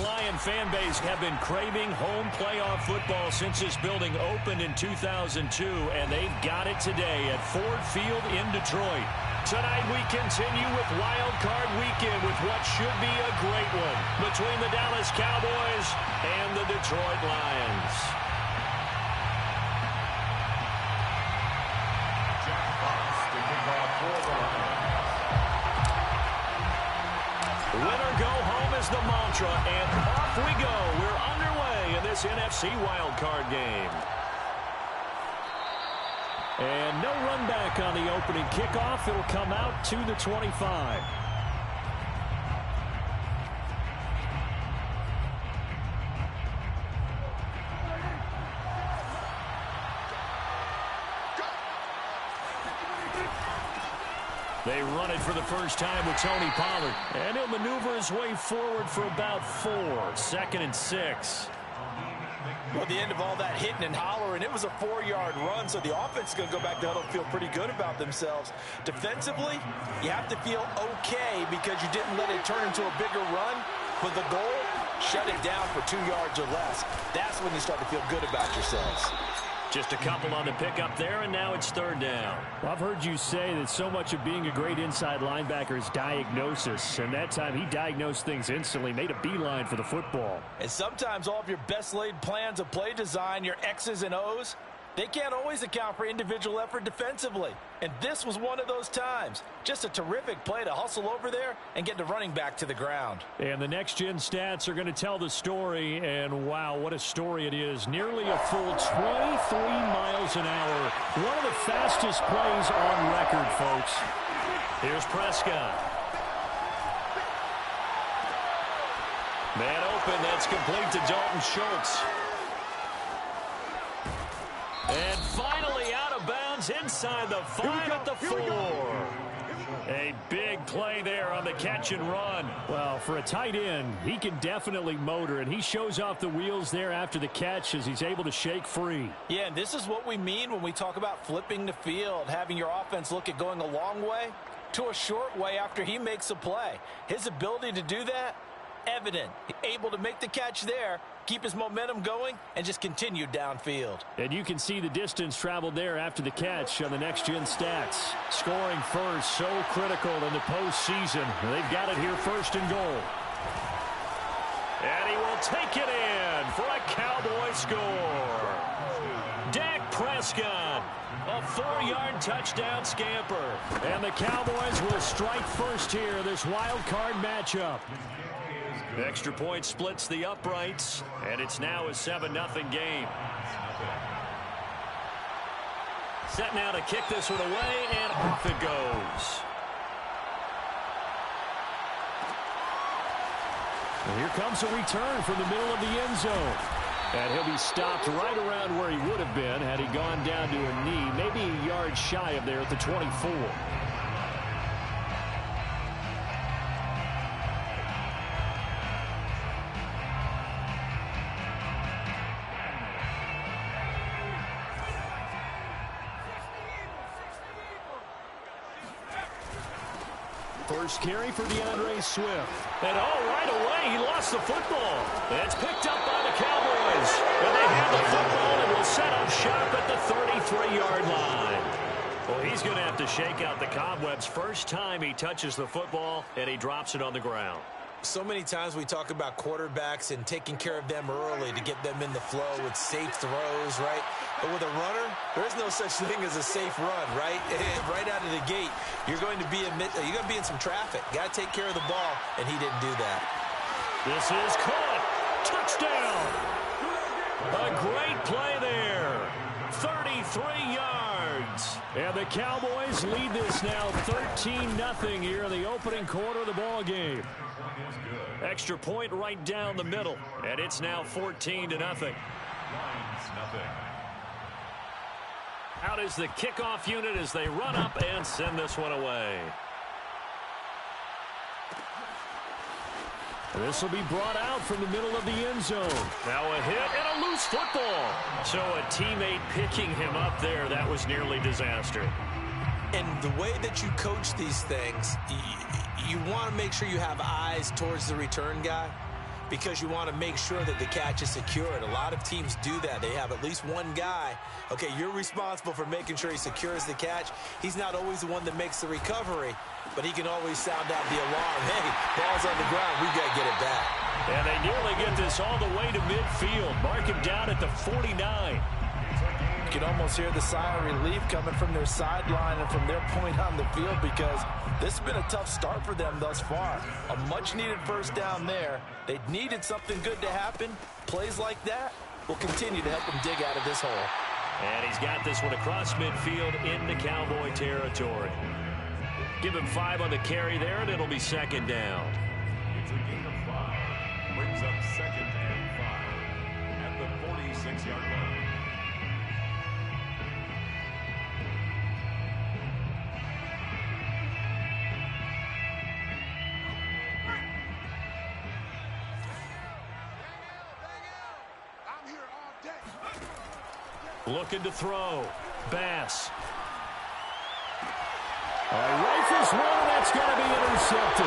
Lion fan base have been craving home playoff football since this building opened in 2002, and they've got it today at Ford Field in Detroit. Tonight we continue with Wildcard Weekend with what should be a great one between the Dallas Cowboys and the Detroit Lions. Winner go home is the mantra, and off we go. We're underway in this NFC wildcard game. And no run back on the opening kickoff. It'll come out to the 25. They run it for the first time with Tony Pollard. And he'll maneuver his way forward for about 4. 2nd and 6. Well, the end of all that hitting and hollering, it was a 4-yard run, so the offense is going to go back to huddle and feel pretty good about themselves. Defensively, you have to feel okay because you didn't let it turn into a bigger run. But the goal, shut it down for 2 yards or less. That's when you start to feel good about yourselves. Just a couple on the pickup there, and now it's 3rd down. Well, I've heard you say that so much of being a great inside linebacker is diagnosis, and that time he diagnosed things instantly, made a beeline for the football. And sometimes all of your best laid plans of play design, your X's and O's, they can't always account for individual effort defensively. And this was one of those times. Just a terrific play to hustle over there and get the running back to the ground. And the next-gen stats are going to tell the story, and wow, what a story it is. Nearly a full 23 miles an hour. One of the fastest plays on record, folks. Here's Prescott. Man open, that's complete to Dalton Schultz. And finally out of bounds inside the 5 at the 4. A big play there on the catch and run. Well, for a tight end, he can definitely motor, and he shows off the wheels there after the catch as he's able to shake free. Yeah, and this is what we mean when we talk about flipping the field, having your offense look at going a long way to a short way after he makes a play. His ability to do that, evident. Able to make the catch there, keep his momentum going, and just continue downfield. And you can see the distance traveled there after the catch on the next-gen stats. Scoring first, so critical in the postseason. They've got it here 1st and goal. And he will take it in for a Cowboy score. Dak Prescott, a 4-yard touchdown scamper. And the Cowboys will strike first here, this wild card matchup. The extra point splits the uprights, and it's now a 7-0 game. Set now to kick this one away, and off it goes. And here comes a return from the middle of the end zone. And he'll be stopped right around where he would have been had he gone down to a knee, maybe a yard shy of there at the 24. First carry for DeAndre Swift. And right away, he lost the football. It's picked up by the Cowboys. And they have the football and will set up shop at the 33-yard line. Well, he's going to have to shake out the cobwebs first time he touches the football, and he drops it on the ground. So many times we talk about quarterbacks and taking care of them early to get them in the flow with safe throws, right? But with a runner, there's no such thing as a safe run, right? Right out of the gate, you're going to be in some traffic. Got to take care of the ball, and he didn't do that. This is caught. Touchdown. A great play there. 33 yards. And the Cowboys lead this now 13-0 here in the opening quarter of the ball game. Extra point right down the middle, and it's now 14-0. Out is the kickoff unit as they run up and send this one away. This will be brought out from the middle of the end zone. Now a hit and a loose football. So a teammate picking him up there, that was nearly disaster. And the way that you coach these things, you want to make sure you have eyes towards the return guy. because you want to make sure that the catch is secured. A lot of teams do that. They have at least one guy. Okay, you're responsible for making sure he secures the catch. He's not always the one that makes the recovery, but he can always sound out the alarm. Hey, ball's on the ground. We got to get it back. And they nearly get this all the way to midfield. Mark him down at the 49. You can almost hear the sigh of relief coming from their sideline and from their point on the field, because this has been a tough start for them thus far. A much-needed first down there. They needed something good to happen. Plays like that will continue to help them dig out of this hole. And he's got this one across midfield into Cowboy territory. Give him 5 on the carry there, and it'll be second down. It's a gain of 5. Brings up second and 5 at the 46-yard line. Looking to throw. Bass. Rifles one, that's going to be intercepted.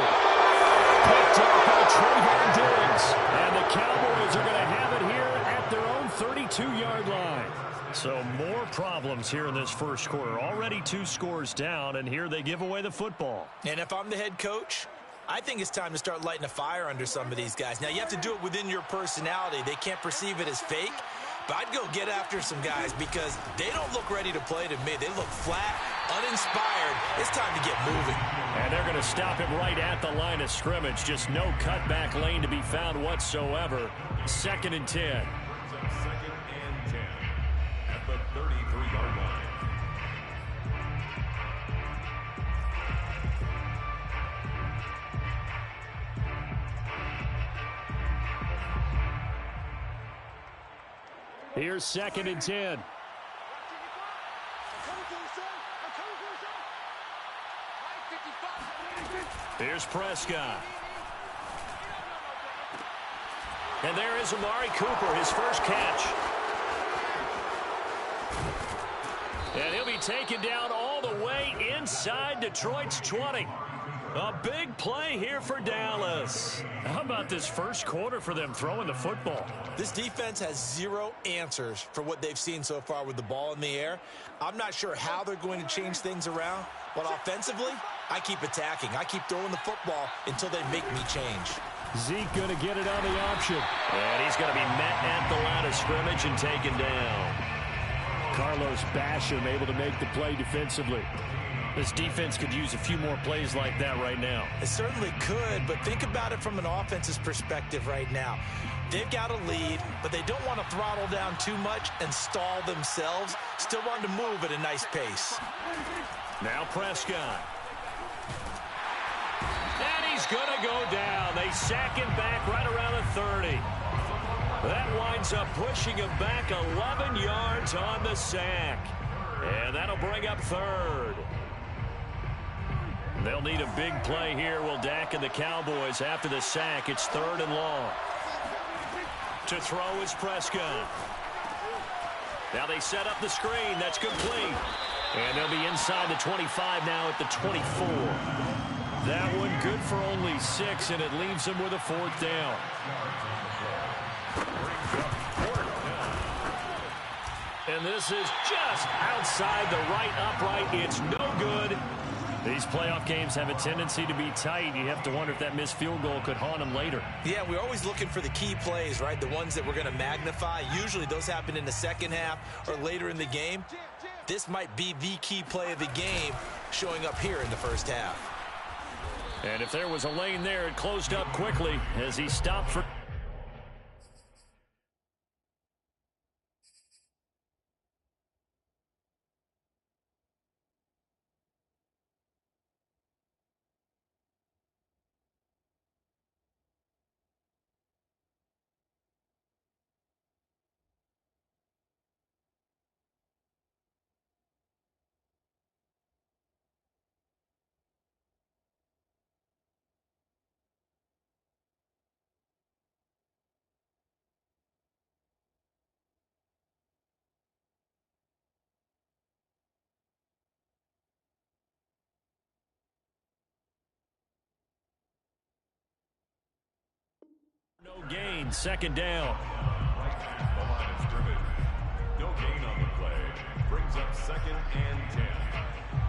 Picked up by Trayvon Diggs. And the Cowboys are going to have it here at their own 32-yard line. So more problems here in this first quarter. Already 2 scores down, and here they give away the football. And if I'm the head coach, I think it's time to start lighting a fire under some of these guys. Now, you have to do it within your personality. They can't perceive it as fake. But I'd go get after some guys because they don't look ready to play to me. They look flat, uninspired. It's time to get moving. And they're going to stop him right at the line of scrimmage. Just no cutback lane to be found whatsoever. Second and 10. Second and 10 at the 33-yard line. Here's second and 10. Here's Prescott. And there is Amari Cooper, his first catch. And he'll be taken down all the way inside Detroit's 20. A big play here for Dallas. How about this first quarter for them throwing the football? This defense has 0 answers for what they've seen so far with the ball in the air. I'm not sure how they're going to change things around, but offensively, I keep attacking. I keep throwing the football until they make me change. Zeke going to get it on the option. And he's going to be met at the line of scrimmage and taken down. Carlos Basham able to make the play defensively. This defense could use a few more plays like that right now. It certainly could, but think about it from an offense's perspective right now. They've got a lead, but they don't want to throttle down too much and stall themselves. Still want to move at a nice pace. Now Prescott. And he's going to go down. They sack him back right around the 30. That winds up pushing him back 11 yards on the sack. And that'll bring up third. They'll need a big play here, will Dak and the Cowboys. After the sack, it's third and long. To throw is Prescott. Now they set up the screen. That's complete. And they'll be inside the 25 now at the 24. That one good for only 6, and it leaves them with a 4th down. And this is just outside the right upright. It's no good. These playoff games have a tendency to be tight. You have to wonder if that missed field goal could haunt them later. Yeah, we're always looking for the key plays, right? The ones that we're going to magnify. Usually those happen in the second half or later in the game. This might be the key play of the game showing up here in the first half. And if there was a lane there, it closed up quickly as he stopped for... No gain, second down. The line of scrimmage. No gain on the play. Brings up 2nd and 10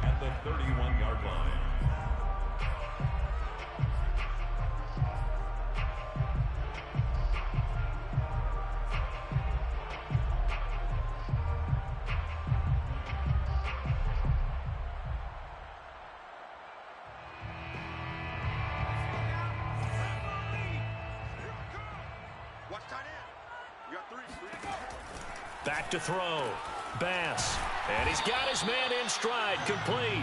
at the 31-yard line. Back to throw. Bass. And he's got his man in stride. Complete.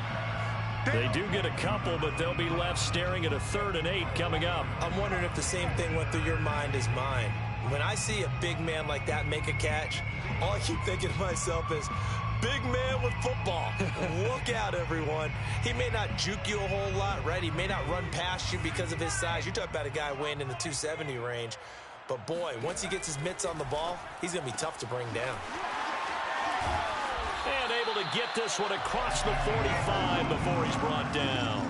They do get a couple, but they'll be left staring at a 3rd and 8 coming up. I'm wondering if the same thing went through your mind as mine. When I see a big man like that make a catch, all I keep thinking to myself is, big man with football. Look out, everyone. He may not juke you a whole lot, right? He may not run past you because of his size. You're talking about a guy weighing in the 270 range. But, boy, once he gets his mitts on the ball, he's going to be tough to bring down. And able to get this one across the 45 before he's brought down.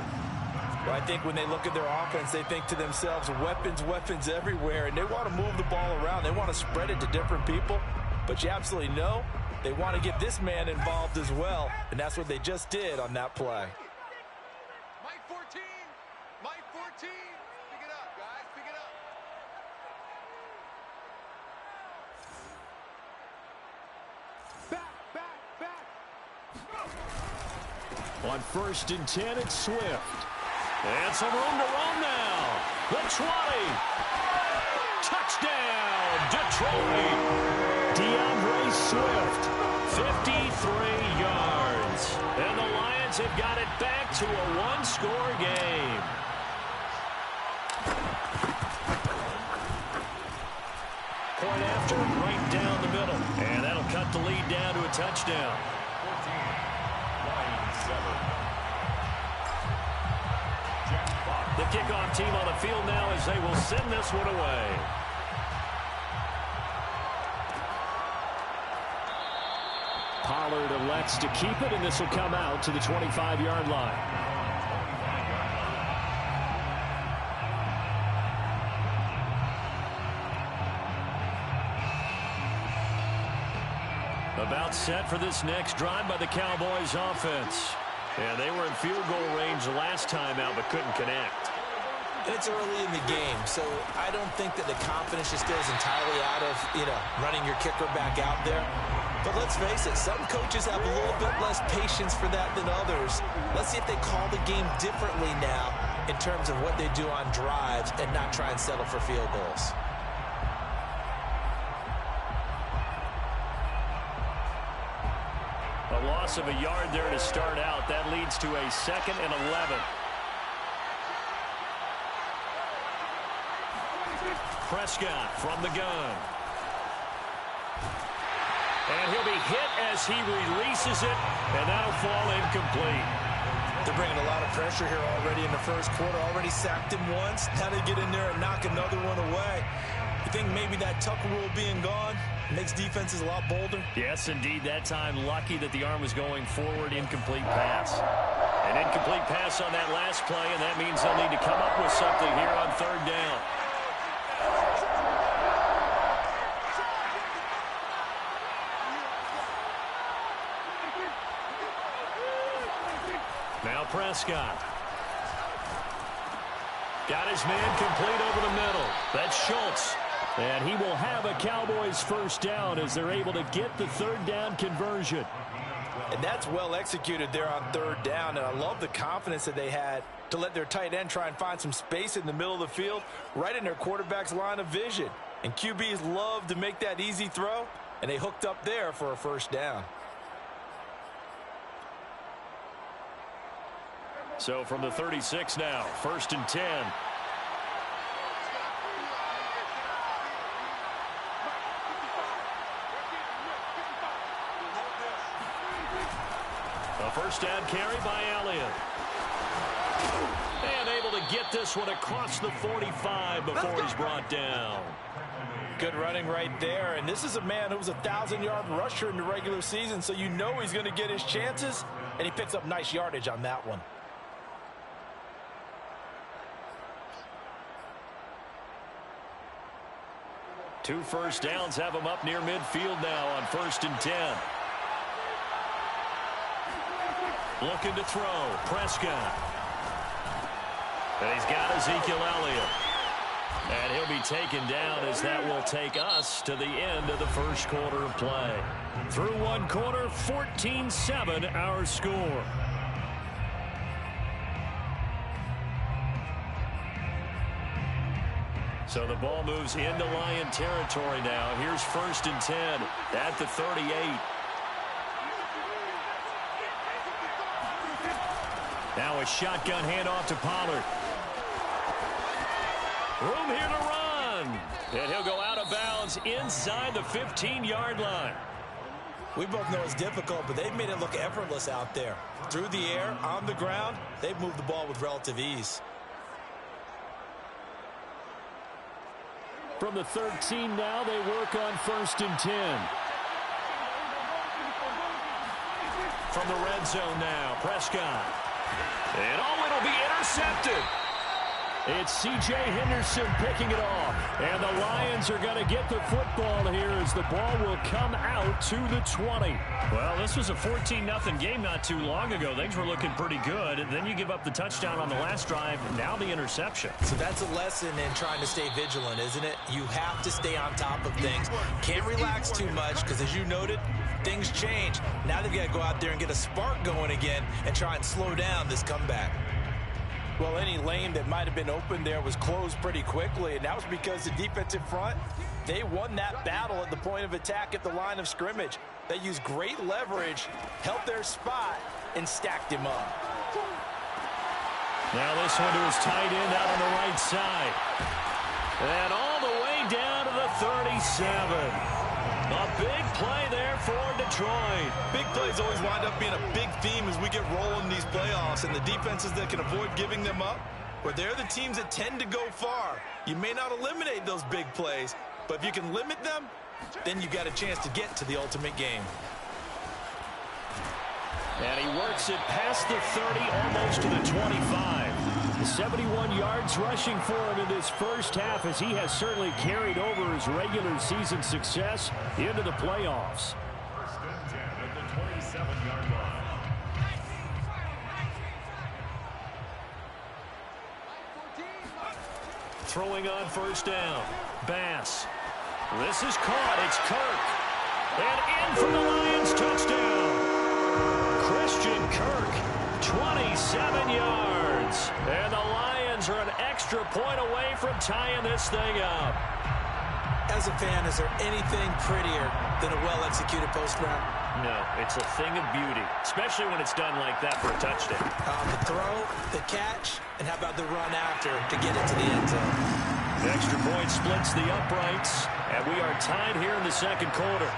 Well, I think when they look at their offense, they think to themselves, weapons, weapons everywhere, and they want to move the ball around. They want to spread it to different people. But you absolutely know they want to get this man involved as well, and that's what they just did on that play. Mike 14! Mike 14! Pick it up, guys. Pick it up. On 1st and 10, it's Swift. And some room to run now. The 20. Touchdown, Detroit. DeAndre Swift, 53 yards. And the Lions have got it back to a one-score game. Point after, right down the middle. And that'll cut the lead down to a touchdown. The kickoff team on the field now as they will send this one away. Pollard elects to keep it, and this will come out to the 25-yard line. About set for this next drive by the Cowboys offense. And they were in field goal range the last time out, but couldn't connect. And it's early in the game, so I don't think that the confidence just goes entirely out of, running your kicker back out there. But let's face it, some coaches have a little bit less patience for that than others. Let's see if they call the game differently now in terms of what they do on drives and not try and settle for field goals. A loss of a yard there to start out. That leads to a 2nd and 11. Prescott from the gun. And he'll be hit as he releases it, and that'll fall incomplete. They're bringing a lot of pressure here already in the first quarter. Already sacked him once. Now they get in there and knock another one away. You think maybe that Tucker rule being gone makes defenses a lot bolder? Yes, indeed. That time, lucky that the arm was going forward. Incomplete pass. An incomplete pass on that last play, and that means they'll need to come up with something here on 3rd down. Now Prescott. Got his man complete over the middle. That's Schultz. And he will have a Cowboys first down as they're able to get the 3rd down conversion. And that's well executed there on 3rd down. And I love the confidence that they had to let their tight end try and find some space in the middle of the field, right in their quarterback's line of vision. And QBs love to make that easy throw, and they hooked up there for a first down. So from the 36 now, 1st and 10. A first down carry by Elliott. And able to get this one across the 45 before he's brought down. Good running right there. And this is a man who was a 1,000-yard rusher in the regular season, so you know he's going to get his chances. And he picks up nice yardage on that one. 2 first downs have him up near midfield now on 1st and 10. Looking to throw. Prescott. And he's got Ezekiel Elliott. And he'll be taken down as that will take us to the end of the first quarter of play. Through 1 quarter, 14-7 our score. So the ball moves into Lion territory now. Here's 1st and 10 at the 38. Now a shotgun handoff to Pollard. Room here to run. And he'll go out of bounds inside the 15-yard line. We both know it's difficult, but they've made it look effortless out there. Through the air, on the ground, they've moved the ball with relative ease. From the 13 now, they work on 1st and 10. From the red zone now, Prescott. And it'll be intercepted. It's C.J. Henderson picking it off. And the Lions are going to get the football here as the ball will come out to the 20. Well, this was a 14-0 game not too long ago. Things were looking pretty good. And then you give up the touchdown on the last drive. Now the interception. So that's a lesson in trying to stay vigilant, isn't it? You have to stay on top of things. Can't relax too much because, as you noted, things change. Now they've got to go out there and get a spark going again and try and slow down this comeback. Well, any lane that might have been open there was closed pretty quickly, and that was because the defensive front, they won that battle at the point of attack at the line of scrimmage. They used great leverage, held their spot, and stacked him up. Now this one to his tight end out on the right side. And all the way down to the 37. A big play there for Detroit. Big plays always wind up being a big theme as we get rolling these playoffs, and the defenses that can avoid giving them up, where they're the teams that tend to go far. You may not eliminate those big plays, but if you can limit them, then you've got a chance to get to the ultimate game. And he works it past the 30, almost to the 25. 71 yards rushing for him in this first half, as he has certainly carried over his regular season success into the playoffs. 1st and 10 at the 27-yard line. Throwing on 1st down. Bass. This is caught. It's Kirk. And in for the Lions touchdown. Christian Kirk, 27 yards. And the Lions are an extra point away from tying this thing up. As a fan, is there anything prettier than a well-executed post route? No, it's a thing of beauty, especially when it's done like that for a touchdown. The throw, the catch, and how about the run after to get into the end zone? The extra point splits the uprights, and we are tied here in the second quarter.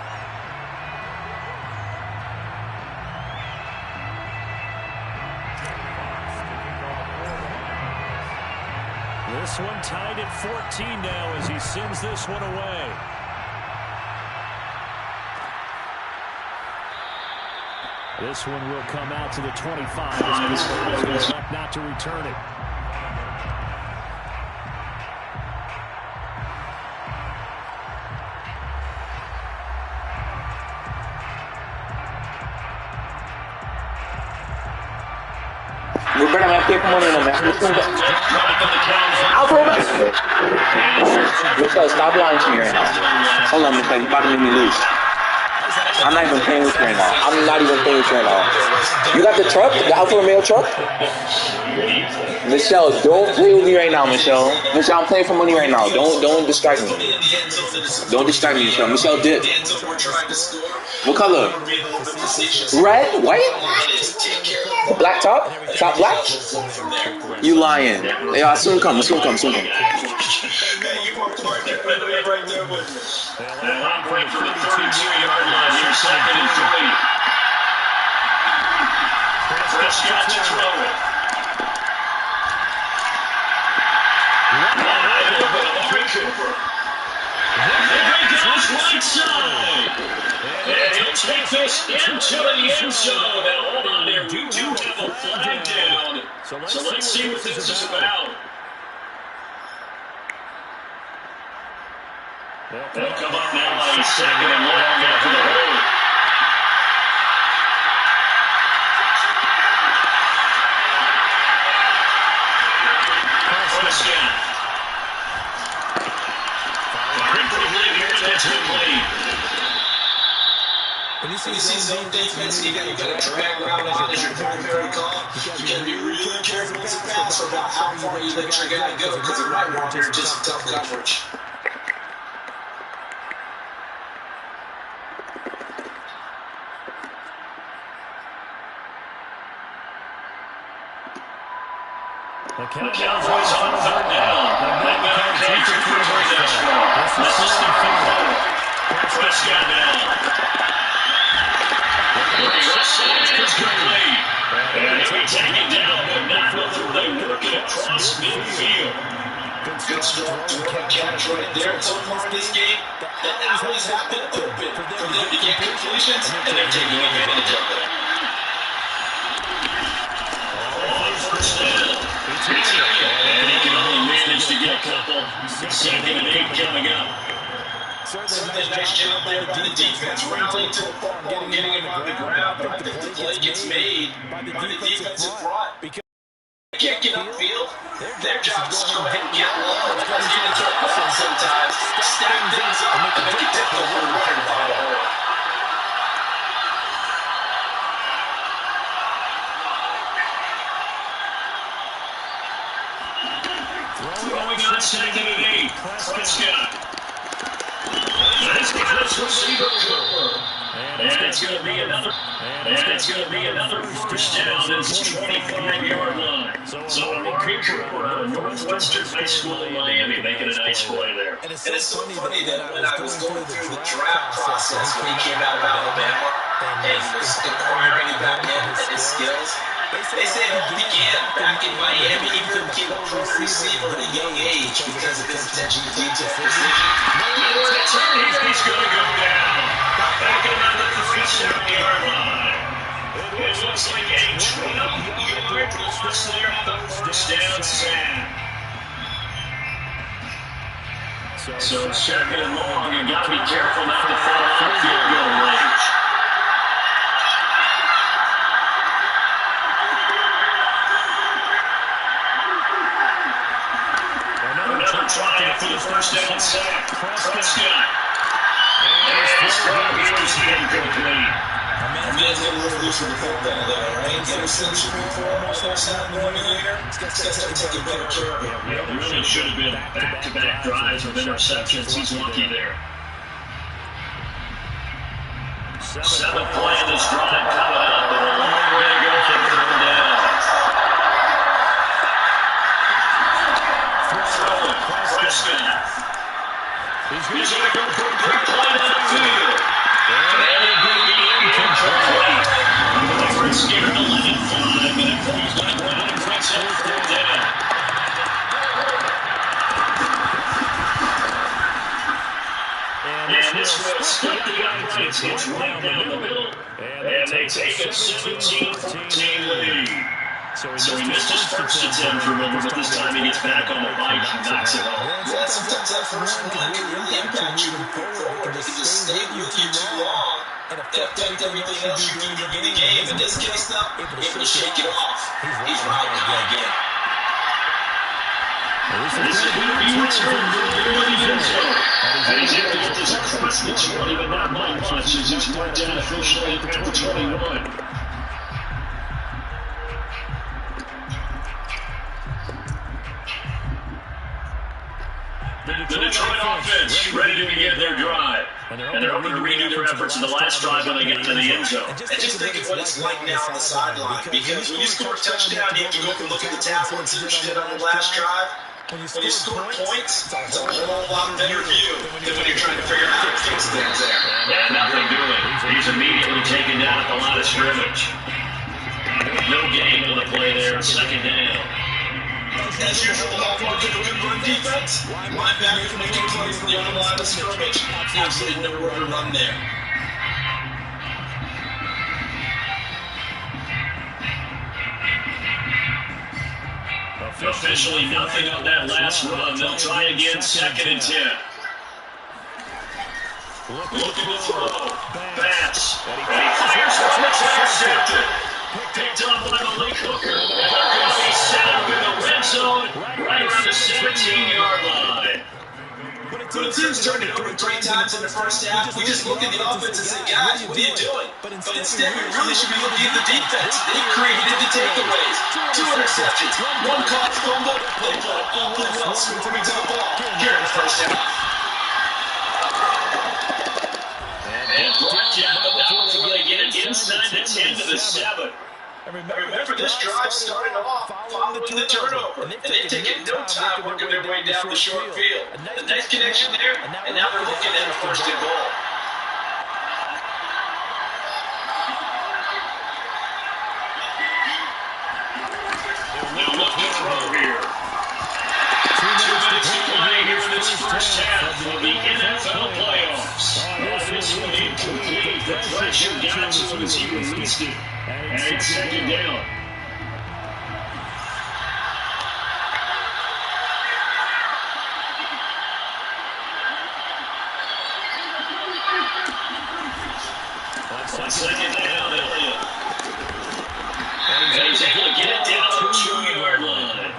This one tied at 14 now as he sends this one away. This one will come out to the 25. This is going to elect not to return it. Roberto, me pay for money no man. I'll throw back. Michelle, stop lying to me right now. Hold on, Michelle, you about to make me lose. I'm not even playing with you right now. I'm not even playing with you right now. You got the truck? The Alfa Romeo truck? Michelle, don't play with me right now, Michelle. Michelle, I'm playing for money right now. Don't distract me. Don't distract me, Michelle. Michelle, dip. What color? Red? White? Black top? Top black? You lying. Yeah, soon come. Soon come. Soon come. And he'll take this into the end zone. Now, hold on there. We do have a flag down. So let's see what this is about. They'll come up now on 2nd and long after the hold. Prescott. When you see zone defense, you got to drag around out as your primary call. You got to be really careful as a passer about how far you let your guy go because it might wander into some tough coverage. The Cowboys on 3rd down. That back takes it for 3rd down. This is 4th. Prescott down. It's complete. And we take it down, but not before they work it across midfield. Good strong throw catch right there. So far in this game, the alleys have been open for them to get completions, and they're taking advantage of it. First down. And he can only manage to get a couple. 2nd and 8 coming up. Certainly a nice job there by the defense, rallying to the football and getting him on the ground. But I think the play gets made by the defensive front. They can't get upfield. Their job is to go ahead and get low. Let's get into our offense sometimes. Stack things up and make it difficult for them to find a hole. Throwing on 2nd and 8. Prescott. That's receiver Cooper. And it's going to be another. That's going to be another first down at the 25-yard line. So Cooper out of Northwestern High School in Miami making a nice play there. And it's so funny that when I was going through the draft process when he came out of Alabama and he was inquiring about him and his skills, they said he began back in Miami. He became a pro receiver at a young age because of his attention to detail. He's going to go down. Back another 3-yard line. It looks like a 12-yard loss there on the first down sack. So 2nd and long, you got to be careful not to fall out of field goal range. Another try after the first down sack. Prescott. And his throw is incomplete. A man's getting a little loose with the football there, right? Interception before almost our side one here. He's got to start taking better care of it. Yeah, it really should have been back-to-back drives with interceptions. He's lucky there. 7th play of this drive coming up. And we're going to go for 3rd down. Prescott. He's going to go for a quick play down the field. And it will be incomplete. It's scared 11-5, and it comes back down and brings up 3rd down. And this will split the offense. It's right down the middle. And they take a 17-14 lead. So he missed his first attempt, remember, but this time he gets back on the bike and knocks it home. Yeah, sometimes that first one can really impact you moving forward. It can just stay with you too long and affect everything else you do in the game. In this case, though, able to shake it off. He's riding high again. This is going to be returned for the end zone. And he's able to get this across the 20, but not by much as he's brought down officially at the 21. The Detroit offense ready to begin their drive. And they're hoping to redo their efforts in the last drive when they get to the end zone. And just think of what it's like now on the sideline. Because when you score a touchdown, you have to go and look at the tablets that you did on the last drive. When you score points, it's a whole lot better view than when you're trying to figure out how to fix things there. Yeah, nothing doing. He's immediately taken down at the line of scrimmage. No gain on the play there, 2nd down. As usual, hallmark of a good run defense. Linebackers making plays from the other line of scrimmage. Absolutely nowhere to run there. Officially nothing on that last run. They'll try again, 2nd and 10. Looking to throw. Bats. And he fires one that's intercepted. Picked up by Malik Hooker. He's set up in the red zone right around the 17-yard line. When the team's turned it over 3 times in the first half, we just look at the offense and say, guys, what are you doing? But instead, we really should be looking at the defense. They created the takeaways. 2 interceptions, 1 caught fumble. They played awfully well scoring to the ball here in the first half. And brought down before they get it inside the 10 to the 7. Remember, this drive started off following the turnover, and they've taken no time working their way down the short field. A nice connection there, and now they're looking at a 1st and goal. They'll look to throw here. 2 minutes to play here in this first half of the NFL playoffs. This one incomplete. The pressure got to him as he released it. And it's 2nd down. On 2nd down, Elliott. And he's able to get it down to the 2-yard line.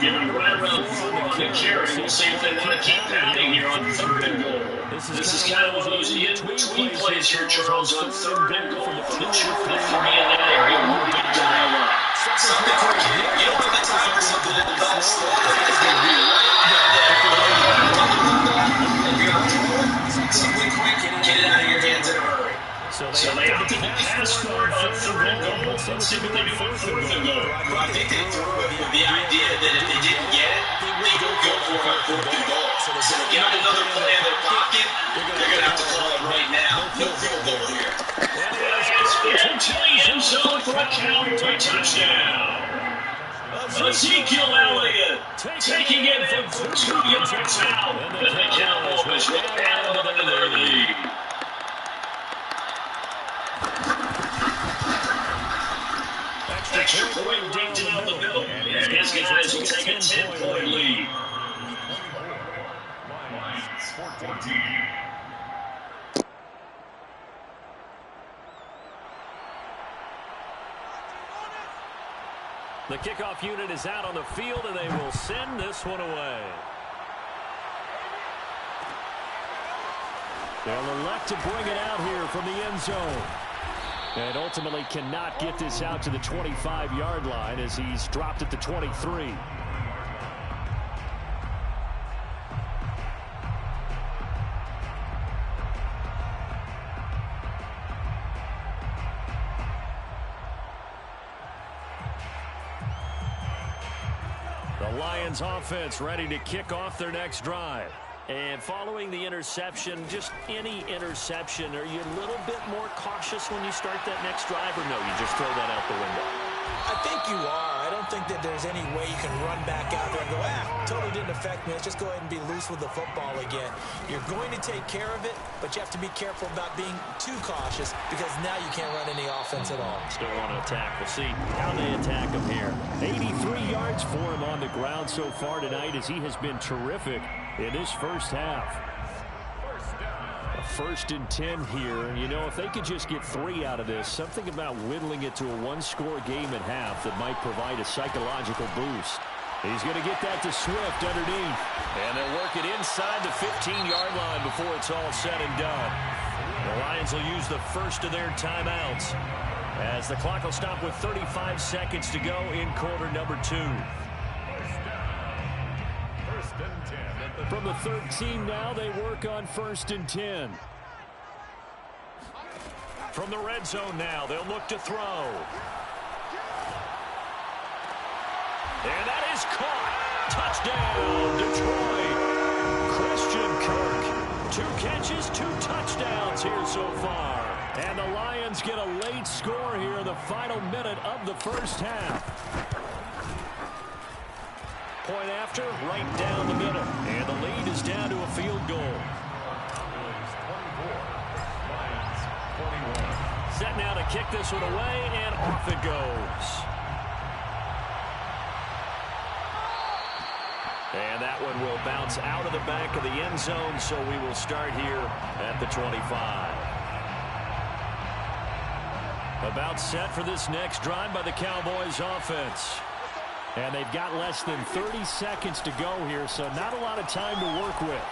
Give him right around 4 on the carry. We'll see if they want to keep pounding here on 3rd and goal. This is kind of one of those in-between plays here, Charles, on 3rd and goal. For the true fit for me and that area, we'll be dial up. Something quick. You don't have the time for something in the back slow. It's going to be something quick. Get it out of your hands in a hurry. So they opted to pass for it on 3rd and goal. Let's see what they do on 4th and goal. Well, I think they threw it with the idea that if they didn't get it, they would go for it on 4th and goal. So to get another play in their pocket, they're going to have to call it right now. No field goal here. Into the end zone for a Cowboy touchdown. Ezekiel Elliott taking it in for 2 yards out. And the Cowboys will add another to their lead. Extra point right down the middle. And his guys will take a 10-point lead. Lions 14. The kickoff unit is out on the field, and they will send this one away. They'll elect to bring it out here from the end zone. And ultimately cannot get this out to the 25-yard line as he's dropped at the 23. The Lions offense ready to kick off their next drive. And following the interception, just any interception, are you a little bit more cautious when you start that next drive, or no, you just throw that out the window? I think you are. I don't think that there's any way you can run back out there and go, totally didn't affect me. Let's just go ahead and be loose with the football again. You're going to take care of it, but you have to be careful about being too cautious because now you can't run any offense at all. Still want to attack. We'll see how they attack him here. 83 yards for him on the ground so far tonight as he has been terrific in his first half. A 1st and 10 here, and you know, if they could just get 3 out of this, something about whittling it to a 1-score game at half that might provide a psychological boost. He's going to get that to Swift underneath, and they'll work it inside the 15-yard line before it's all said and done. The Lions will use the first of their timeouts as the clock will stop with 35 seconds to go in quarter number 2. From the 13 now, they work on 1st and 10. From the red zone now, they'll look to throw. And that is caught. Touchdown, Detroit. Christian Kirk. 2 catches, 2 touchdowns here so far. And the Lions get a late score here in the final minute of the first half. Point after, right down the middle. And the lead is down to a field goal. Set now to kick this one away, and off it goes. And that that one will bounce out of the back of the end zone, so we will start here at the 25. About set for this next drive by the Cowboys offense. And they've got less than 30 seconds to go here, so not a lot of time to work with.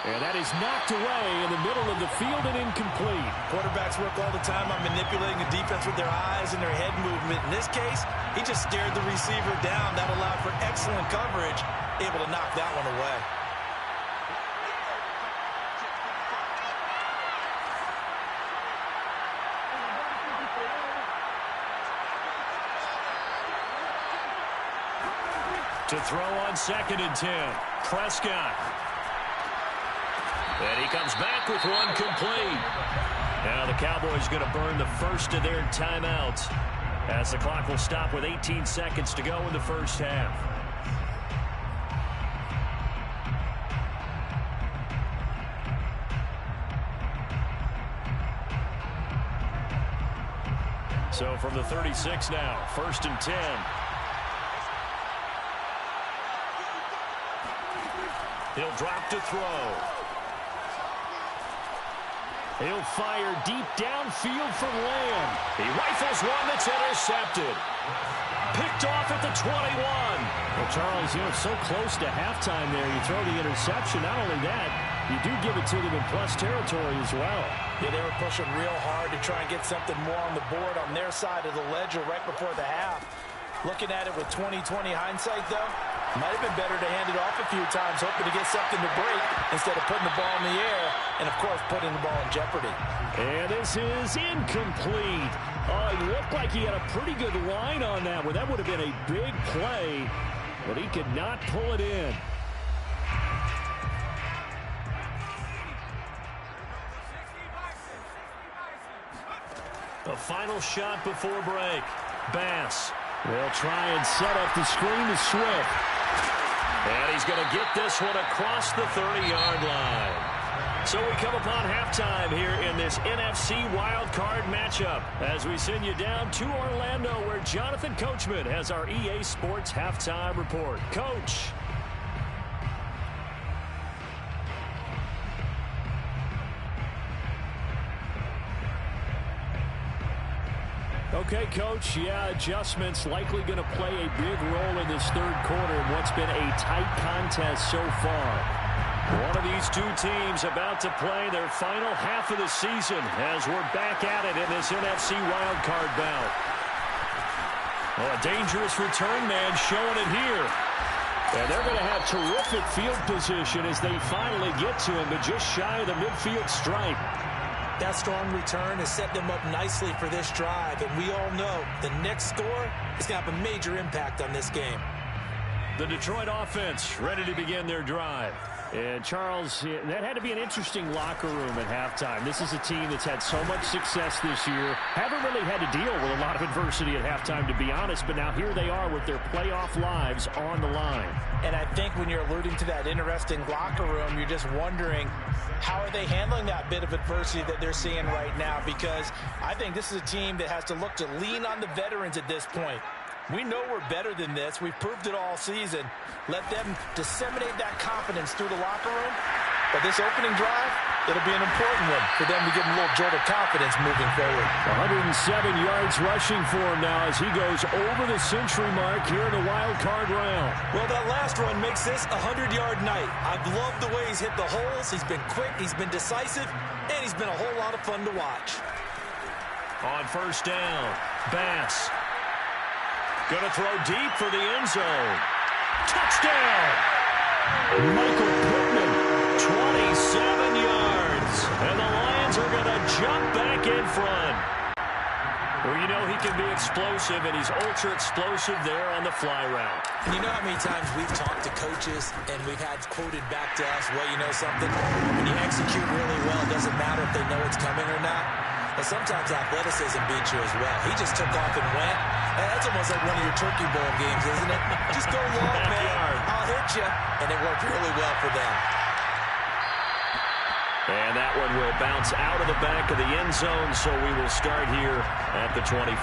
And that is knocked away in the middle of the field and incomplete. Quarterbacks work all the time on manipulating the defense with their eyes and their head movement. In this case, he just stared the receiver down. That allowed for excellent coverage, able to knock that one away. To throw on 2nd and 10, Prescott. And he comes back with one complete. Now the Cowboys going to burn the first of their timeouts as the clock will stop with 18 seconds to go in the first half. So from the 36 now, 1st and 10. He'll drop to throw. He'll fire deep downfield for Lamb. He rifles one that's intercepted. Picked off at the 21. Well, Charles, so close to halftime there. You throw the interception. Not only that, you do give it to them in plus territory as well. Yeah, they were pushing real hard to try and get something more on the board on their side of the ledger right before the half. Looking at it with 20/20 hindsight, though, might have been better to hand it off a few times, hoping to get something to break instead of putting the ball in the air and, of course, putting the ball in jeopardy. And this is incomplete. Oh, it looked like he had a pretty good line on that one. That would have been a big play, but he could not pull it in. The final shot before break. Bass. They'll try and set up the screen to Swift. And he's going to get this one across the 30-yard line. So we come upon halftime here in this NFC Wildcard matchup as we send you down to Orlando where Jonathan Coachman has our EA Sports Halftime Report. Coach. Okay, Coach, adjustments likely going to play a big role in this third quarter in what's been a tight contest so far. One of these two teams about to play their final half of the season as we're back at it in this NFC wildcard bout. Oh, a dangerous return man showing it here. And they're going to have terrific field position as they finally get to him, but just shy of the midfield stripe. That strong return has set them up nicely for this drive, and we all know the next score is going to have a major impact on this game. The Detroit offense ready to begin their drive. And, Charles, that had to be an interesting locker room at halftime. This is a team that's had so much success this year. Haven't really had to deal with a lot of adversity at halftime, to be honest, but now here they are with their playoff lives on the line. And I think when you're alluding to that interesting locker room, you're just wondering, how are they handling that bit of adversity that they're seeing right now? Because I think this is a team that has to look to lean on the veterans at this point. We know we're better than this. We've proved it all season. Let them disseminate that confidence through the locker room. But this opening drive, it'll be an important one for them to give them a little jolt of confidence moving forward. 107 yards rushing for him now as he goes over the century mark here in the wild card round. Well, that last run makes this a 100-yard night. I've loved the way he's hit the holes. He's been quick, he's been decisive, and he's been a whole lot of fun to watch. On first down, Bass. Gonna throw deep for the end zone. Touchdown! Michael Pittman, 27 yards. And the Lions are gonna jump back in front. Well, you know he can be explosive, and he's ultra-explosive there on the fly route. And you know how many times we've talked to coaches, and we've had quoted back to us, well, you know something? When you execute really well, it doesn't matter if they know it's coming or not. But sometimes athleticism beats you as well. He just took off and went. That's almost like one of your Turkey Bowl games, isn't it? Just go long, man. I'll hit you. And it worked really well for them. And that one will bounce out of the back of the end zone, so we will start here at the 25.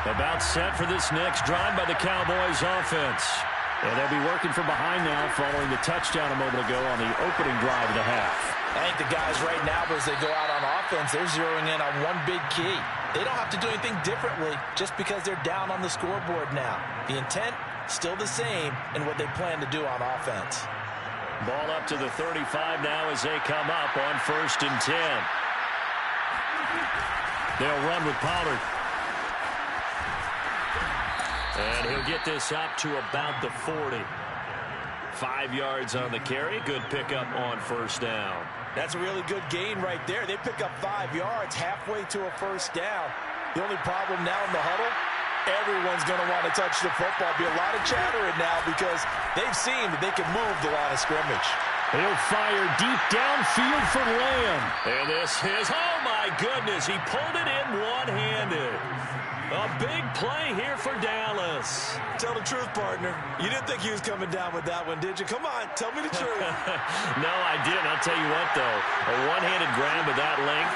About set for this next drive by the Cowboys offense. And they'll be working from behind now following the touchdown a moment ago on the opening drive of the half. I think the guys right now, as they go out on offense, they're zeroing in on one big key. They don't have to do anything differently just because they're down on the scoreboard now. The intent, still the same in what they plan to do on offense. Ball up to the 35 now as they come up on 1st and 10. They'll run with Pollard. And he'll get this up to about the 40. 5 yards on the carry. Good pickup on 1st down. That's a really good gain right there. They pick up 5 yards halfway to a 1st down. The only problem now in the huddle, everyone's going to want to touch the football. Be a lot of chattering now because they've seen that they can move the line of scrimmage. He'll fire deep downfield for Lamb. And this is, oh my goodness, he pulled it in one-handed. A big play here for Dallas. Tell the truth, partner. You didn't think he was coming down with that one, did you? Come on, tell me the truth. No, I didn't. I'll tell you what, though. A one-handed grab of that length.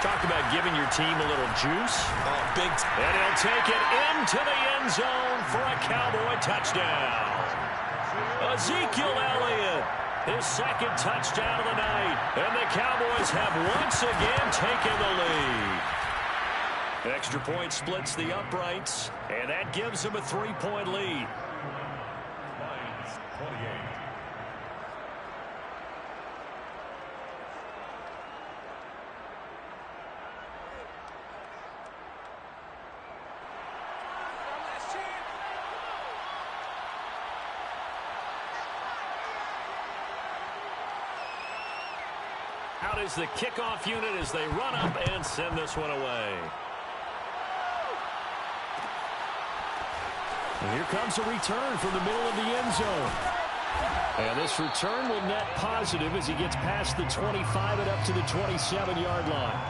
Talk about giving your team a little juice. Oh, big. And he'll take it into the end zone for a Cowboy touchdown. Ezekiel Elliott, his 2nd touchdown of the night. And the Cowboys have once again taken the lead. Extra point splits the uprights, and that gives them a 3-point lead. Lions 28. Out is the kickoff unit as they run up and send this one away. And here comes a return from the middle of the end zone. And this return will net positive as he gets past the 25 and up to the 27-yard line.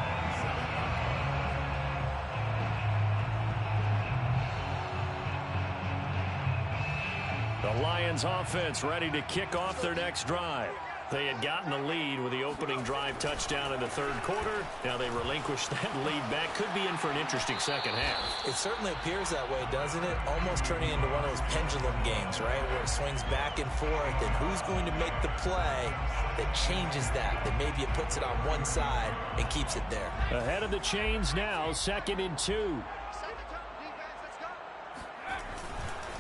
The Lions offense ready to kick off their next drive. They had gotten the lead with the opening drive touchdown in the 3rd quarter. Now they relinquished that lead back. Could be in for an interesting second half. It certainly appears that way, doesn't it? Almost turning into one of those pendulum games, right? Where it swings back and forth. And who's going to make the play that changes that? That maybe it puts it on one side and keeps it there. Ahead of the chains now, 2nd and 2.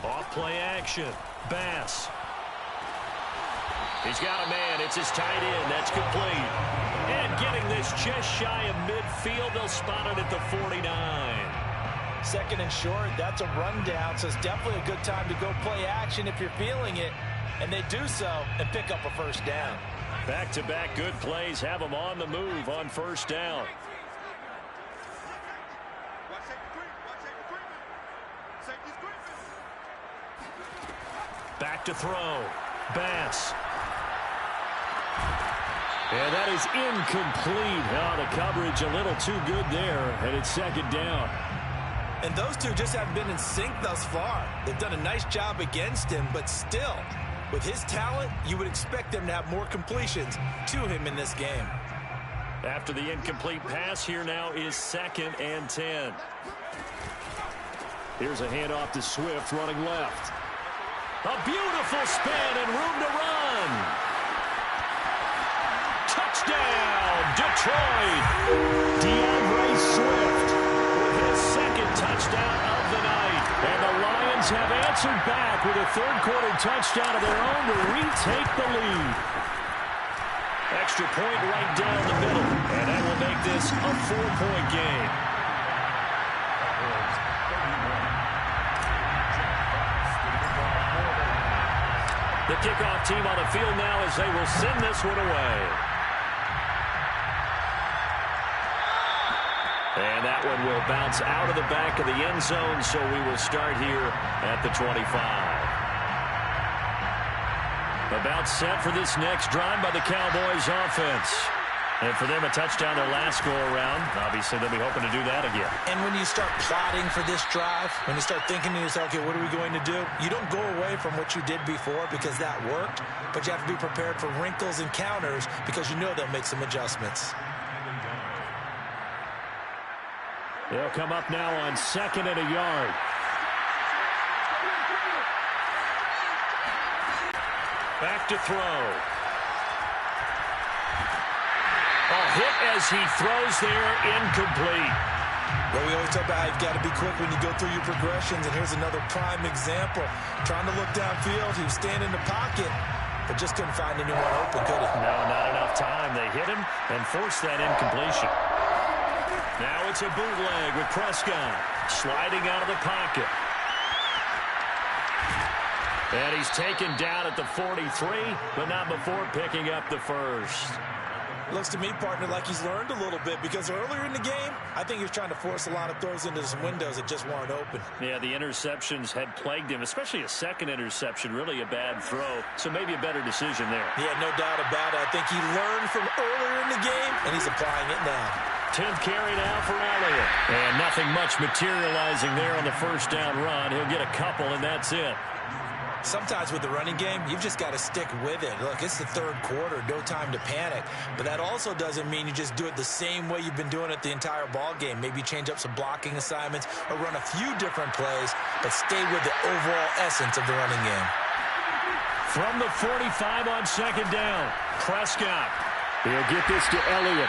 Off play action. Bass. He's got a man. It's his tight end. That's complete. And getting this just shy of midfield. They'll spot it at the 49. 2nd and short. That's a rundown. So it's definitely a good time to go play action if you're feeling it. And they do so and pick up a 1st down. Back-to-back good plays have them on the move on 1st down. Back to throw. Bass. And that is incomplete. Oh, the coverage a little too good there, and it's 2nd down. And those two just haven't been in sync thus far. They've done a nice job against him, but still, with his talent, you would expect them to have more completions to him in this game. After the incomplete pass, here now is 2nd and 10. Here's a handoff to Swift running left. A beautiful spin and room to run. Touchdown, Detroit. DeAndre Swift with his 2nd touchdown of the night. And the Lions have answered back with a 3rd quarter touchdown of their own to retake the lead. Extra point right down the middle. And that will make this a 4-point game. The kickoff team on the field now as they will send this one away. And that one will bounce out of the back of the end zone, so we will start here at the 25. About set for this next drive by the Cowboys offense. And for them, a touchdown their last go-around. Obviously, they'll be hoping to do that again. And when you start plotting for this drive, when you start thinking to yourself, okay, what are we going to do? You don't go away from what you did before because that worked, but you have to be prepared for wrinkles and counters because you know they'll make some adjustments. They'll come up now on 2nd and a yard. Back to throw. A hit as he throws there, incomplete. Well, we always talk about how you've got to be quick when you go through your progressions, and here's another prime example. Trying to look downfield, he was standing in the pocket, but just couldn't find anyone open, could he? No, not enough time. They hit him and forced that incompletion. Now it's a bootleg with Prescott sliding out of the pocket. And he's taken down at the 43, but not before picking up the first. Looks to me, partner, like he's learned a little bit, because earlier in the game, I think he was trying to force a lot of throws into some windows that just weren't open. Yeah, the interceptions had plagued him, especially a second interception, really a bad throw. So maybe a better decision there. Yeah, no doubt about it. I think he learned from earlier in the game, and he's applying it now. 10th carry now for Elliott. And nothing much materializing there on the first down run. He'll get a couple, and that's it. Sometimes with the running game, you've just got to stick with it. Look, it's the third quarter, no time to panic. But that also doesn't mean you just do it the same way you've been doing it the entire ball game. Maybe change up some blocking assignments or run a few different plays, but stay with the overall essence of the running game. From the 45 on 2nd down, Prescott. He'll get this to Elliott.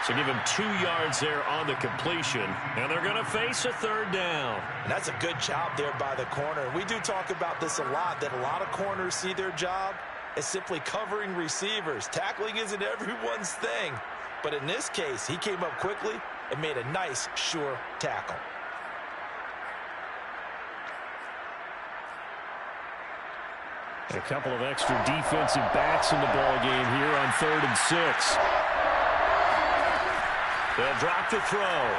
So give him 2 yards there on the completion, and they're going to face a 3rd down. And that's a good job there by the corner. We do talk about this a lot, that a lot of corners see their job as simply covering receivers. Tackling isn't everyone's thing. But in this case, he came up quickly and made a nice, sure tackle. A couple of extra defensive backs in the ball game here on 3rd and 6. They'll drop the throw.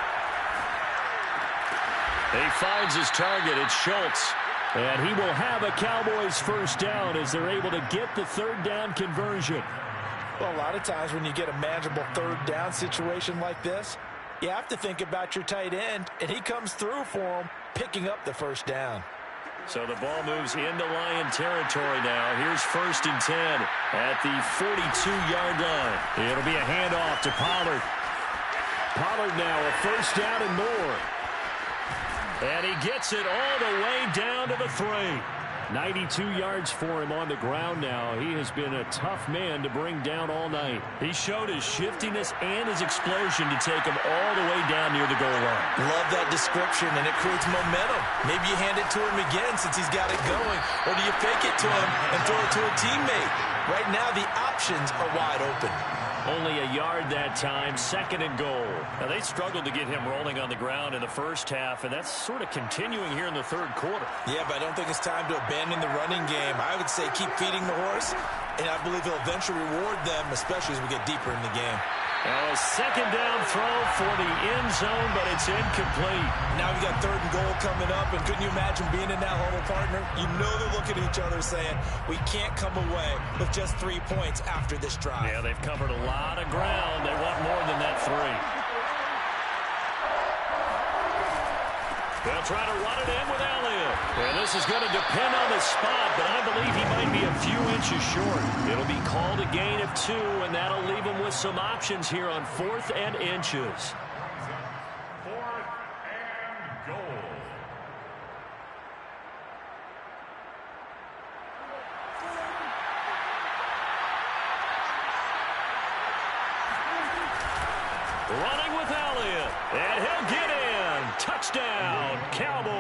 He finds his target. It's Schultz. And he will have a Cowboys first down as they're able to get the 3rd down conversion. Well, a lot of times when you get a manageable 3rd down situation like this, you have to think about your tight end, and he comes through for him, picking up the first down. So the ball moves into Lion territory now. Here's 1st and 10 at the 42-yard line. It'll be a handoff to Pollard. Pollard now a first down and more. And he gets it all the way down to the 3. 92 yards for him on the ground now. He has been a tough man to bring down all night. He showed his shiftiness and his explosion to take him all the way down near the goal line. Love that description, and it creates momentum. Maybe you hand it to him again since he's got it going, or do you fake it to him and throw it to a teammate? Right now, the options are wide open. Only a yard that time, 2nd and goal. Now, they struggled to get him rolling on the ground in the first half, and that's sort of continuing here in the 3rd quarter. Yeah, but I don't think it's time to abandon the running game. I would say keep feeding the horse, and I believe he'll eventually reward them, especially as we get deeper in the game. Now a 2nd down throw for the end zone, but it's incomplete. Now we got 3rd and goal coming up, and couldn't you imagine being in that huddle, partner? You know they're looking at each other saying, we can't come away with just 3 points after this drive. Yeah, they've covered a lot of ground. They want more than that 3. They'll try to run it in with Elliott. And this is going to depend on the spot, but I believe he might be a few inches short. It'll be called a gain of 2, and that'll leave him with some options here on 4th and inches. 4th and goal. Running with Elliott, and he'll get in. Touchdown, Cowboys.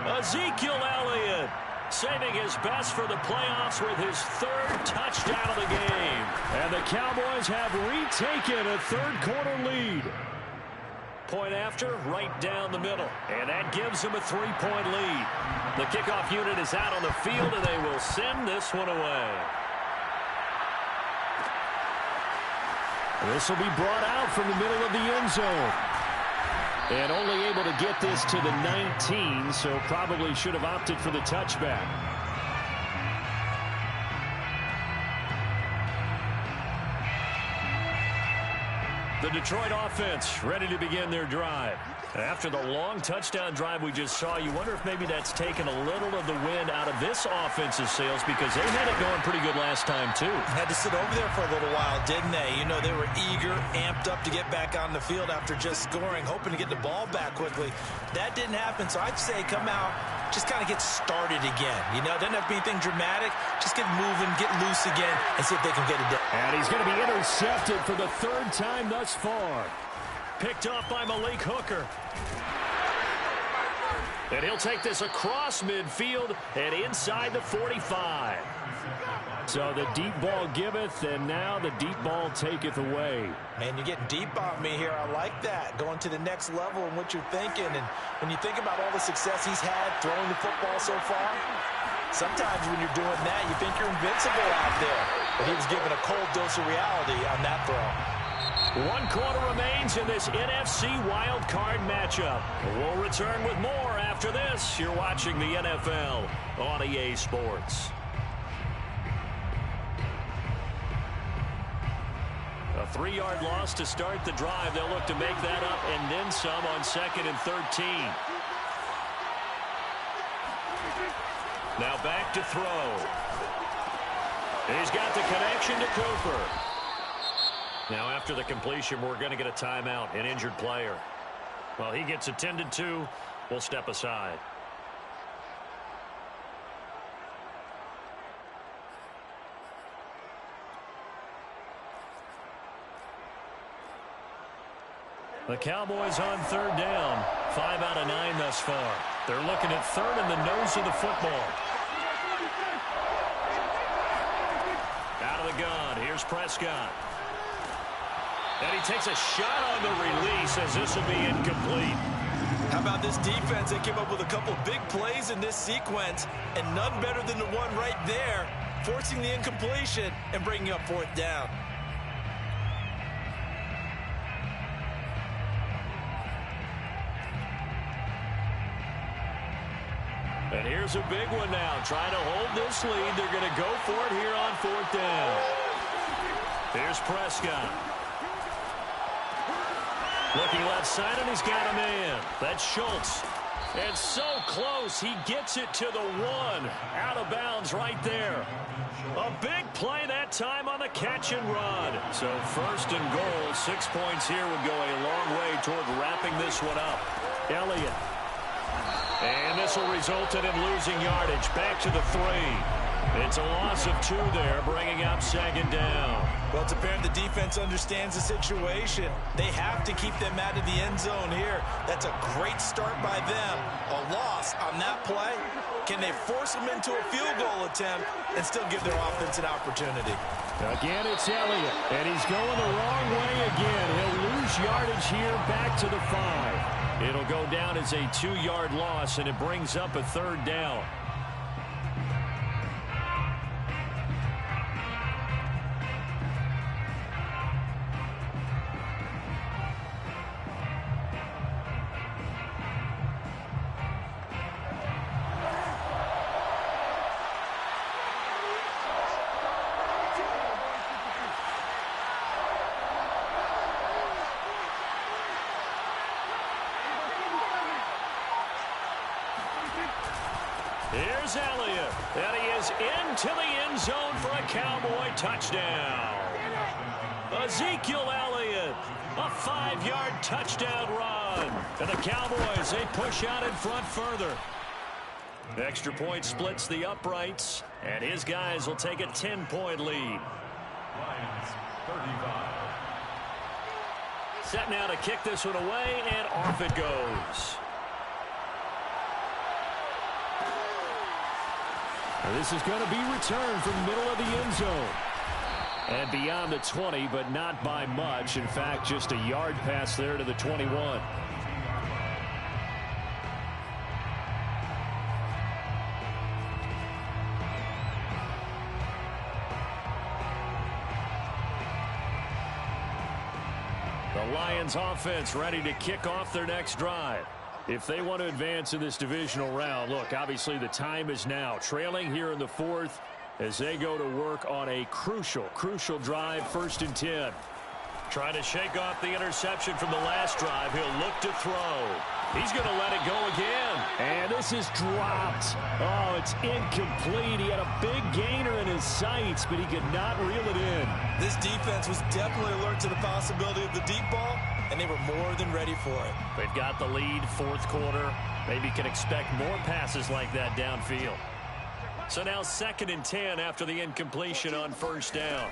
Ezekiel Elliott saving his best for the playoffs with his 3rd touchdown of the game. And the Cowboys have retaken a 3rd quarter lead. Point after, right down the middle. And that gives them a 3-point lead. The kickoff unit is out on the field, and they will send this one away. This will be brought out from the middle of the end zone. And only able to get this to the 19, so probably should have opted for the touchback. The Detroit offense ready to begin their drive. After the long touchdown drive we just saw, you wonder if maybe that's taken a little of the wind out of this offense's sails because they had it going pretty good last time, too. Had to sit over there for a little while, didn't they? You know, they were eager, amped up to get back on the field after just scoring, hoping to get the ball back quickly. That didn't happen, so I'd say come out, just kind of get started again. You know, doesn't have to be anything dramatic. Just get moving, get loose again, and see if they can get it done. And he's going to be intercepted for the third time thus far. Picked off by Malik Hooker. And he'll take this across midfield and inside the 45. So the deep ball giveth, and now the deep ball taketh away. Man, you're getting deep on me here. I like that. Going to the next level in what you're thinking. And when you think about all the success he's had throwing the football so far, sometimes when you're doing that, you think you're invincible out there. But he was given a cold dose of reality on that throw. 1 quarter remains in this NFC Wildcard matchup. We'll return with more after this. You're watching the NFL on EA Sports. A 3-yard loss to start the drive. They'll look to make that up and then some on 2nd and 13. Now back to throw. He's got the connection to Cooper. Now after the completion, we're going to get a timeout, an injured player. Well, he gets attended to. We'll step aside. The Cowboys on 3rd down. 5 out of 9 thus far. They're looking at 3rd in the nose of the football. Out of the gun. Here's Prescott. And he takes a shot on the release as this will be incomplete. How about this defense? They came up with a couple of big plays in this sequence, and none better than the one right there, forcing the incompletion and bringing up 4th down. And here's a big one now. Trying to hold this lead. They're going to go for it here on 4th down. Here's Prescott. Looking left side, and he's got a man. That's Schultz. And so close, he gets it to the 1. Out of bounds right there. A big play that time on the catch and run. So 1st and goal, 6 points here would go a long way toward wrapping this one up. Elliott. And this will result in him losing yardage. Back to the 3. It's a loss of 2 there, bringing up 2nd down. Well, it's apparent the defense understands the situation. They have to keep them out of the end zone here. That's a great start by them. A loss on that play. Can they force them into a field goal attempt and still give their offense an opportunity? Again, it's Elliott, and he's going the wrong way again. He'll lose yardage here back to the 5. It'll go down as a 2-yard loss, and it brings up a 3rd down. Here's Elliott, and he is into the end zone for a Cowboy touchdown. Ezekiel Elliott, a 5-yard touchdown run. And the Cowboys, they push out in front further. Extra point splits the uprights, and his guys will take a 10-point lead. Lions, 35. Set now to kick this one away, and off it goes. This is going to be returned from the middle of the end zone. And beyond the 20, but not by much. In fact, just a yard pass there to the 21. The Lions offense ready to kick off their next drive. If they want to advance in this divisional round, look, obviously the time is now. Trailing here in the 4th as they go to work on a crucial drive, 1st and 10. Trying to shake off the interception from the last drive. He'll look to throw. He's going to let it go again. And this is dropped. Oh, it's incomplete. He had a big gainer in his sights, but he could not reel it in. This defense was definitely alert to the possibility of the deep ball, and they were more than ready for it. They've got the lead, fourth quarter. Maybe can expect more passes like that downfield. So now 2nd and 10 after the incompletion on first down.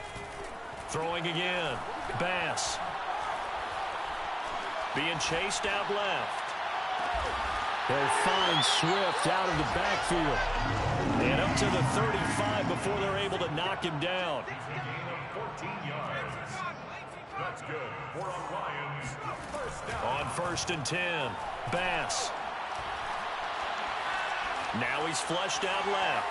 Throwing again. Bass. Being chased out left. They'll find Swift out of the backfield. And up to the 35 before they're able to knock him down. That's good. For our Lions, first down. On 1st and 10. Bass. Now he's flushed out left.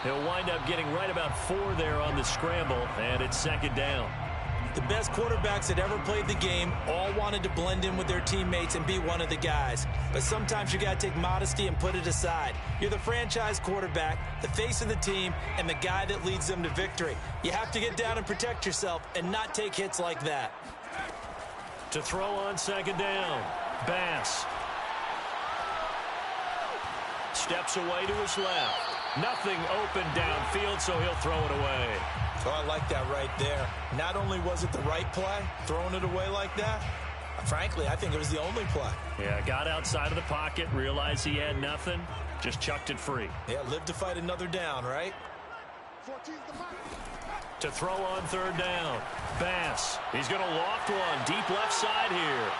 He'll wind up getting right about 4 there on the scramble, and it's 2nd down. The best quarterbacks that ever played the game all wanted to blend in with their teammates and be one of the guys. But sometimes you got to take modesty and put it aside. You're the franchise quarterback, the face of the team, and the guy that leads them to victory. You have to get down and protect yourself and not take hits like that. To throw on 2nd down, Bass. Steps away to his left. Nothing open downfield, so he'll throw it away. So I like that right there. Not only was it the right play, throwing it away like that, frankly, I think it was the only play. Yeah, got outside of the pocket, realized he had nothing, just chucked it free. Yeah, live to fight another down, right? To throw on 3rd down, Bass. He's going to loft one, deep left side here.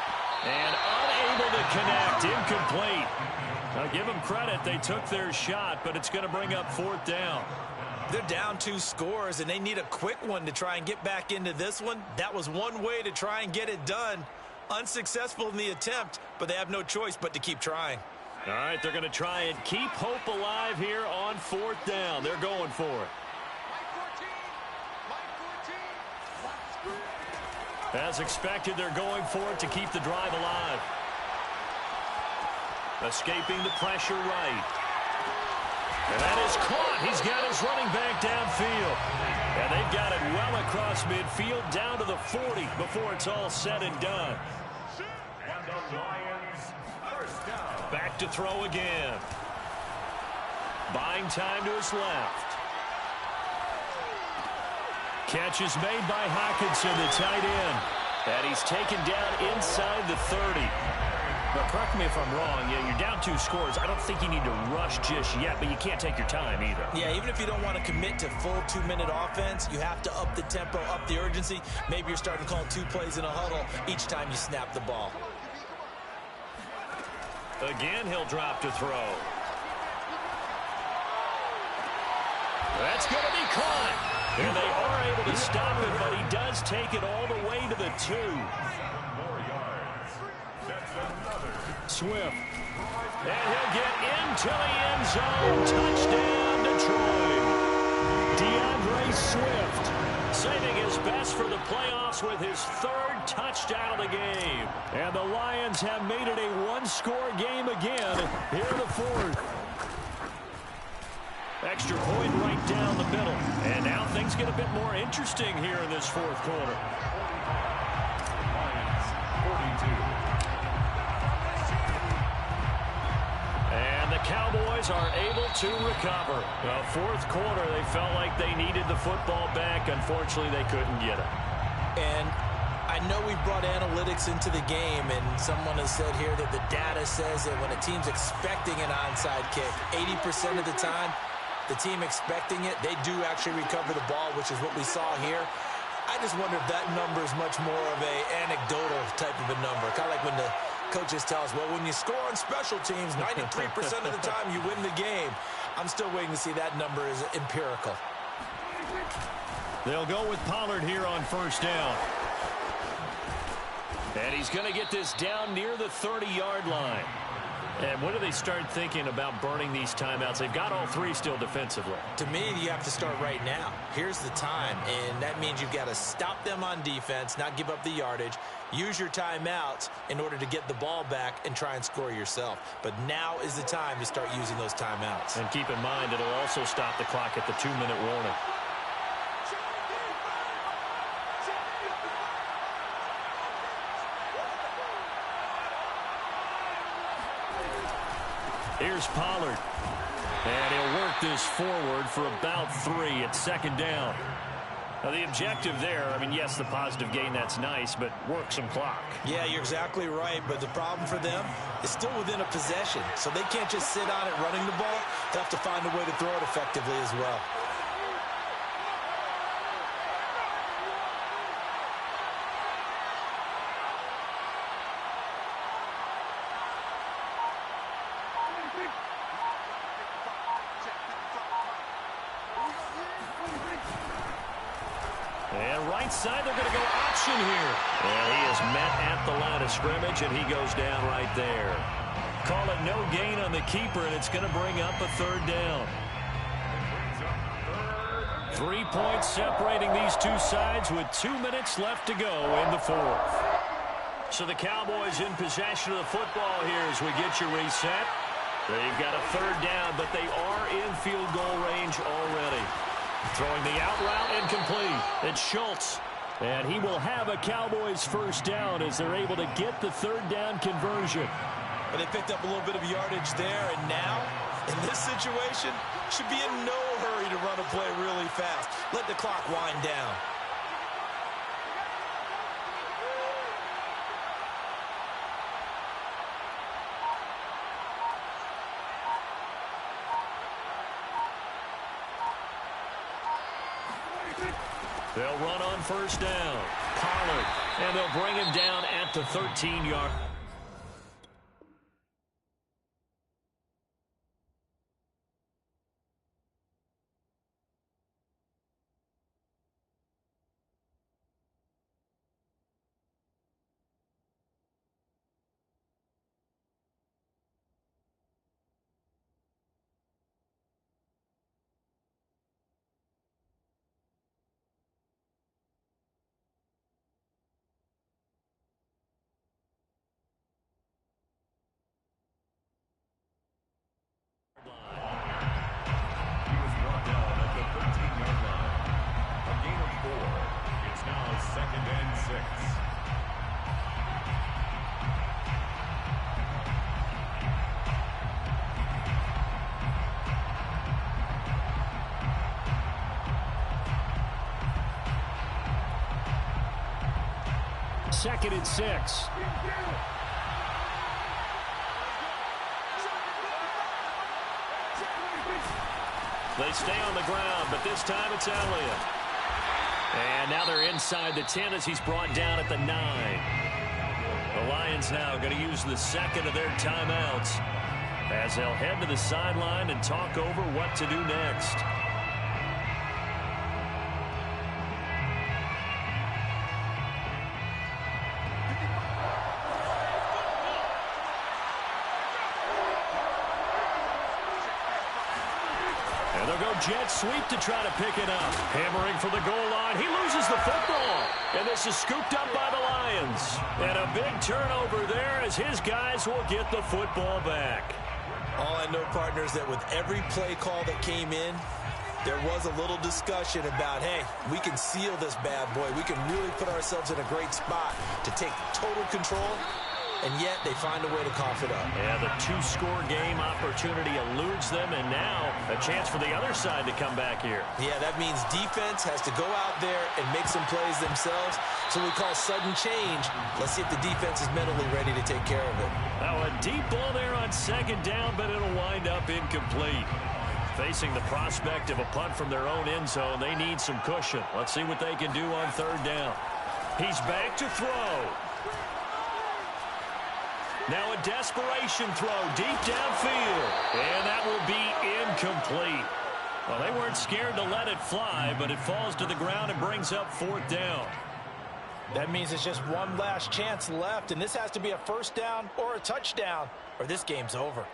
And unable to connect, incomplete. Now give them credit, they took their shot, but it's going to bring up 4th down. They're down 2 scores, and they need a quick one to try and get back into this one. That was one way to try and get it done. Unsuccessful in the attempt, but they have no choice but to keep trying. All right, they're going to try and keep hope alive here on 4th down. They're going for it. As expected, they're going for it to keep the drive alive. Escaping the pressure right. And that is caught. He's got his running back downfield. And they've got it well across midfield down to the 40 before it's all said and done. And the Lions, first down. Back to throw again. Buying time to his left. Catch is made by Hockenson, the tight end. And he's taken down inside the 30. But correct me if I'm wrong, you're down 2 scores. I don't think you need to rush just yet, but you can't take your time either. Yeah, even if you don't want to commit to full 2-minute offense, you have to up the tempo, up the urgency. Maybe you're starting to call 2 plays in a huddle each time you snap the ball. Again, he'll drop to throw. That's going to be caught. And they are able to stop it, but he does take it all the way to the 2. Swift. And he'll get into the end zone. Touchdown, Detroit. DeAndre Swift saving his best for the playoffs with his 3rd touchdown of the game. And the Lions have made it a 1-score game again here in the 4th. Extra point right down the middle. And now things get a bit more interesting here in this 4th quarter. And the Cowboys are able to recover. Well, 4th quarter, they felt like they needed the football back. Unfortunately, they couldn't get it. And I know we brought analytics into the game, and someone has said here that the data says that when a team's expecting an onside kick, 80% of the time, the team expecting it, they do actually recover the ball, which is what we saw here. I just wonder if that number is much more of a anecdotal type of a number. Kind of like when the coaches tell us, well, when you score on special teams, 93% of the time you win the game. I'm still waiting to see that number is empirical. They'll go with Pollard here on 1st down. And he's going to get this down near the 30-yard line. And when do they start thinking about burning these timeouts? They've got all 3 still defensively. To me, you have to start right now. Here's the time, and that means you've got to stop them on defense, not give up the yardage, use your timeouts in order to get the ball back and try and score yourself. But now is the time to start using those timeouts. And keep in mind, it'll also stop the clock at the 2-minute warning. Here's Pollard. And he'll work this forward for about 3 at second down. Now, the objective there, I mean, yes, the positive gain, that's nice, but work some clock. Yeah, you're exactly right, but the problem for them is still within a possession, so they can't just sit on it running the ball. They have to find a way to throw it effectively as well. And right side, they're going to go option here. And he is met at the line of scrimmage, and he goes down right there. Call it no gain on the keeper, and it's going to bring up a third down. 3 points separating these two sides with 2 minutes left to go in the fourth. So the Cowboys in possession of the football here as we get you reset. They've got a third down, but they are in field goal range already. Throwing the out route incomplete. It's Schultz. And he will have a Cowboys first down as they're able to get the third down conversion. But they picked up a little bit of yardage there, and now, in this situation, should be in no hurry to run a play really fast. Let the clock wind down. They'll run on first down. Pollard, and they'll bring him down at the 13-yard. Second and 6. They stay on the ground, but this time it's Elliott. And now they're inside the 10 as he's brought down at the 9. The Lions now going to use the second of their timeouts as they'll head to the sideline and talk over what to do next. Jet sweep to try to pick it up. Hammering for the goal line. He loses the football. And this is scooped up by the Lions. And a big turnover there as his guys will get the football back. All I know, partners, that with every play call that came in, there was a little discussion about, hey, we can seal this bad boy. We can really put ourselves in a great spot to take total control. And yet they find a way to cough it up. Yeah, the 2-score game opportunity eludes them, and now a chance for the other side to come back here. Yeah, that means defense has to go out there and make some plays themselves. So we call sudden change. Let's see if the defense is mentally ready to take care of it. Now a deep ball there on second down, but it'll wind up incomplete. Facing the prospect of a punt from their own end zone, they need some cushion. Let's see what they can do on third down. He's back to throw. Now a desperation throw deep downfield. And that will be incomplete. Well, they weren't scared to let it fly, but it falls to the ground and brings up fourth down. That means it's just one last chance left, and this has to be a first down or a touchdown, or this game's over.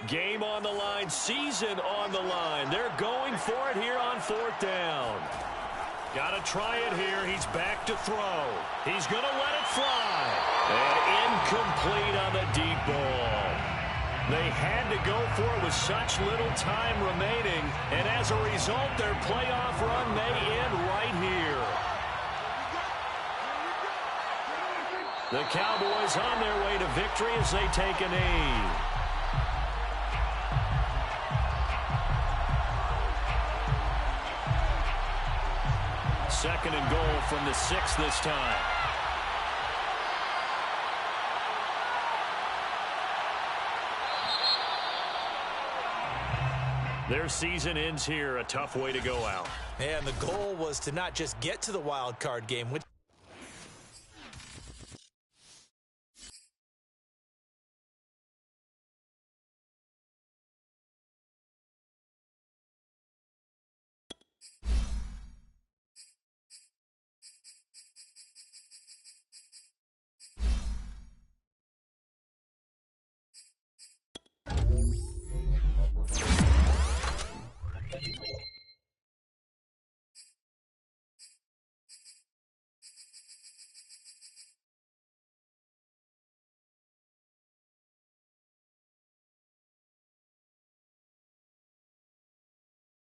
Game on the line, season on the line. They're going for it here on fourth down. Got to try it here. He's back to throw. He's going to let it fly. And incomplete on the deep ball. They had to go for it with such little time remaining, and as a result, their playoff run may end right here. The Cowboys on their way to victory as they take a knee. Second and goal from the 6 this time. Their season ends here. A tough way to go out. And the goal was to not just get to the wild card game, which